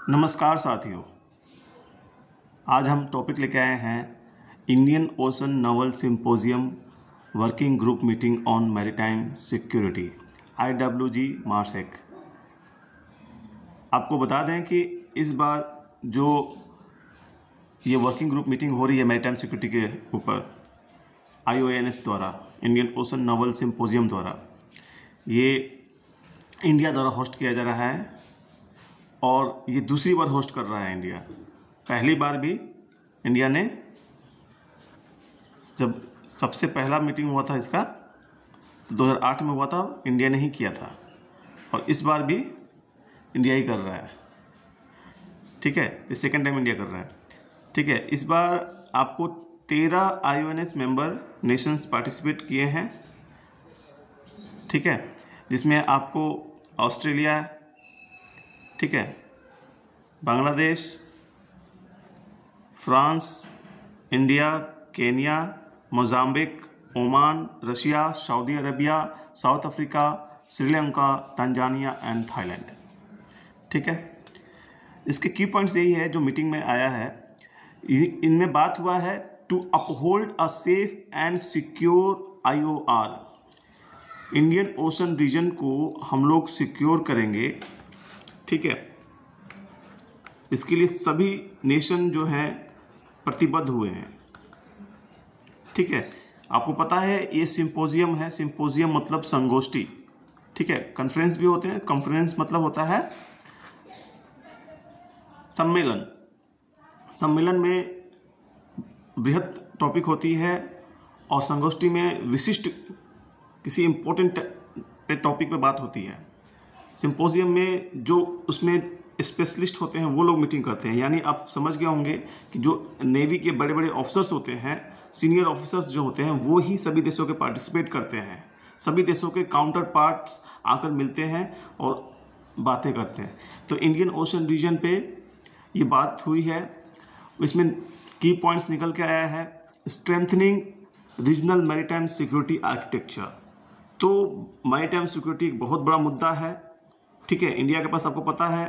नमस्कार साथियों, आज हम टॉपिक लेके आए हैं Indian ocean novel symposium working group meeting on maritime security IWG मार्सेक। आपको बता दें कि इस बार जो ये वर्किंग ग्रुप मीटिंग हो रही है मैरीटाइम सिक्योरिटी के ऊपर IONS द्वारा, इंडियन ओशन नावल सिंपोजियम द्वारा, ये इंडिया द्वारा होस्ट किया जा रहा है और ये दूसरी बार होस्ट कर रहा है इंडिया। पहली बार भी इंडिया ने, जब सबसे पहला मीटिंग हुआ था इसका तो 2008 में हुआ था, इंडिया ने ही किया था और इस बार भी इंडिया ही कर रहा है। ठीक है, ये सेकेंड टाइम इंडिया कर रहा है। ठीक है, इस बार आपको 13 IONS मेंबर नेशंस पार्टिसिपेट किए हैं। ठीक है, जिसमें आपको ऑस्ट्रेलिया, ठीक है, Bangladesh, France, India, Kenya, Mozambique, Oman, Russia, Saudi Arabia, south Africa, Sri Lanka, Tanzania and Thailand. ठीक है, इसके की पॉइंट्स यही है जो मीटिंग में आया है। इनमें बात हुआ है to uphold a safe and secure IOR। Indian ocean region को हम लोग सिक्योर करेंगे। ठीक है, इसके लिए सभी नेशन जो हैं प्रतिबद्ध हुए हैं। ठीक है, आपको पता है ये सिंपोजियम है। सिंपोजियम मतलब संगोष्ठी। ठीक है, कॉन्फ्रेंस भी होते हैं। कॉन्फ्रेंस मतलब होता है सम्मेलन। सम्मेलन में बृहद टॉपिक होती है और संगोष्ठी में विशिष्ट किसी इम्पोर्टेंट टॉपिक पे बात होती है। सिंपोजियम में जो उसमें स्पेशलिस्ट होते हैं वो लोग मीटिंग करते हैं। यानी आप समझ गए होंगे कि जो नेवी के बड़े बड़े ऑफिसर्स होते हैं, सीनियर ऑफिसर्स जो होते हैं, वो ही सभी देशों के पार्टिसिपेट करते हैं। सभी देशों के काउंटर पार्ट्स आकर मिलते हैं और बातें करते हैं। तो इंडियन ओशन रीजन पे ये बात हुई है। इसमें की पॉइंट्स निकल के आया है, strengthening regional maritime security architecture. तो मैरीटाइम सिक्योरिटी एक बहुत बड़ा मुद्दा है। ठीक है, इंडिया के पास आपको पता है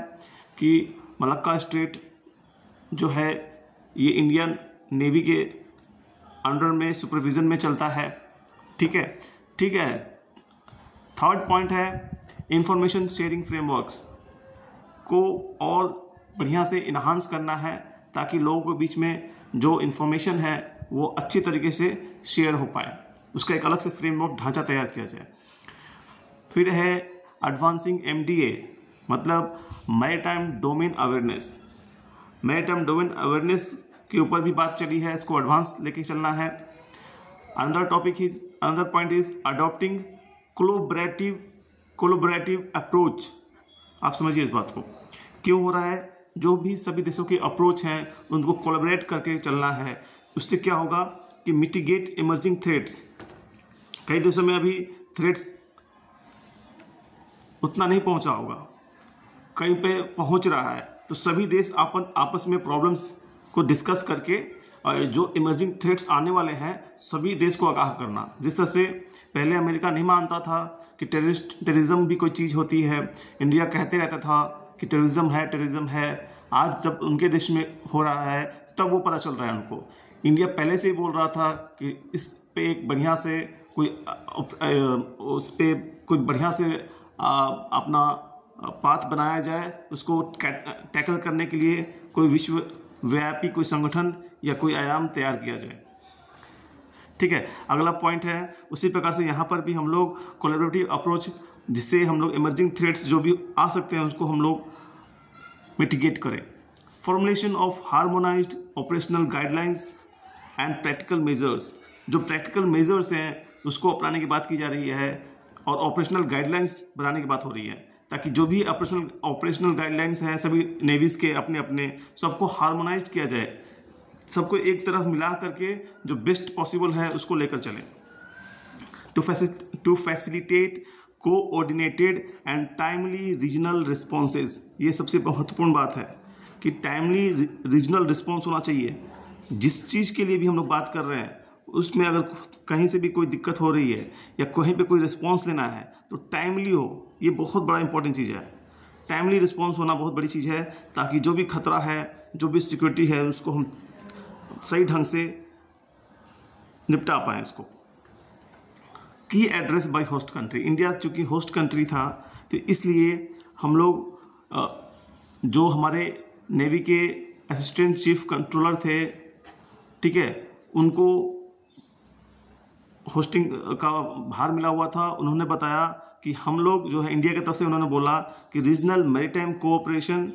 कि मलक्का स्ट्रेट जो है ये इंडियन नेवी के अंडर में सुपरविज़न में चलता है। ठीक है, ठीक है। थर्ड पॉइंट है इंफॉर्मेशन शेयरिंग फ्रेमवर्क्स को और बढ़िया से इन्हांस करना है ताकि लोगों के बीच में जो इन्फॉर्मेशन है वो अच्छी तरीके से शेयर हो पाए। उसका एक अलग से फ्रेमवर्क ढांचा तैयार किया जाए। फिर है एडवांसिंग MDA मतलब maritime domain awareness. Maritime domain awareness के ऊपर भी बात चली है, इसको एडवांस लेके चलना है। Another point is adopting collaborative approach. आप समझिए इस बात को, क्यों हो रहा है। जो भी सभी देशों के अप्रोच हैं उनको कोलैबोरेट करके चलना है। उससे क्या होगा कि मिटिगेट इमर्जिंग थ्रेट्स। कई देशों में अभी थ्रेट्स उतना नहीं पहुंचा होगा, कहीं पे पहुंच रहा है। तो सभी देश आपस में प्रॉब्लम्स को डिस्कस करके जो इमर्जिंग थ्रेट्स आने वाले हैं सभी देश को आगाह करना। जिस तरह से पहले अमेरिका नहीं मानता था कि टेररिज्म भी कोई चीज़ होती है, इंडिया कहते रहता था कि टेररिज्म है। आज जब उनके देश में हो रहा है तब वो पता चल रहा है उनको। इंडिया पहले से ही बोल रहा था कि इस पे एक बढ़िया से कोई बढ़िया से अपना पाथ बनाया जाए, उसको टैकल करने के लिए कोई विश्वव्यापी कोई संगठन या कोई आयाम तैयार किया जाए। ठीक है, अगला पॉइंट है उसी प्रकार से यहाँ पर भी हम लोग कोलैबोरेटिव अप्रोच, जिससे हम लोग इमर्जिंग थ्रेट्स जो भी आ सकते हैं उसको हम लोग मिटिगेट करें। Formulation of harmonised operational guidelines and practical measures. जो प्रैक्टिकल मेजर्स हैं उसको अपनाने की बात की जा रही है और ऑपरेशनल गाइडलाइंस बनाने की बात हो रही है, ताकि जो भी ऑपरेशनल गाइडलाइंस हैं सभी नेवीज के अपने अपने, सबको हार्मोनाइज्ड किया जाए, सबको एक तरफ मिला करके जो बेस्ट पॉसिबल है उसको लेकर चलें। To facilitate coordinated and timely regional responses. ये सबसे महत्वपूर्ण बात है कि टाइमली रीजनल रिस्पॉन्स होना चाहिए। जिस चीज़ के लिए भी हम लोग बात कर रहे हैं उसमें अगर कहीं से भी कोई दिक्कत हो रही है या कहीं पे कोई रिस्पॉन्स लेना है तो टाइमली हो। ये बहुत बड़ा इंपॉर्टेंट चीज़ है। टाइमली रिस्पॉन्स होना बहुत बड़ी चीज़ है, ताकि जो भी खतरा है, जो भी सिक्योरिटी है, उसको हम सही ढंग से निपटा पाएँ इसको। की address by host country, India चूँकि होस्ट कंट्री था तो इसलिए हम लोग जो हमारे नेवी के असिस्टेंट चीफ कंट्रोलर थे, ठीक है, उनको होस्टिंग का भार मिला हुआ था। उन्होंने बताया कि हम लोग जो है इंडिया की तरफ से उन्होंने बोला कि रीजनल मैरीटाइम कोऑपरेशन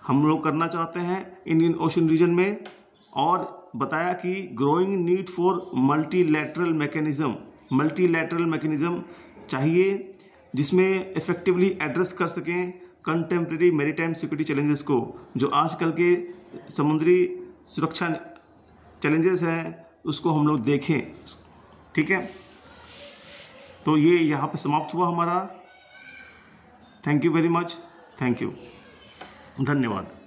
हम लोग करना चाहते हैं इंडियन ओशन रीजन में, और बताया कि growing need for multilateral mechanism चाहिए, जिसमें इफेक्टिवली एड्रेस कर सकें कंटेम्प्रेरी मैरीटाइम सिक्योरिटी चैलेंजेस को, जो आजकल के समुद्री सुरक्षा चैलेंजेस हैं उसको हम लोग देखें। ठीक है, तो ये यहाँ पे समाप्त हुआ हमारा। Thank you very much, thank you, धन्यवाद।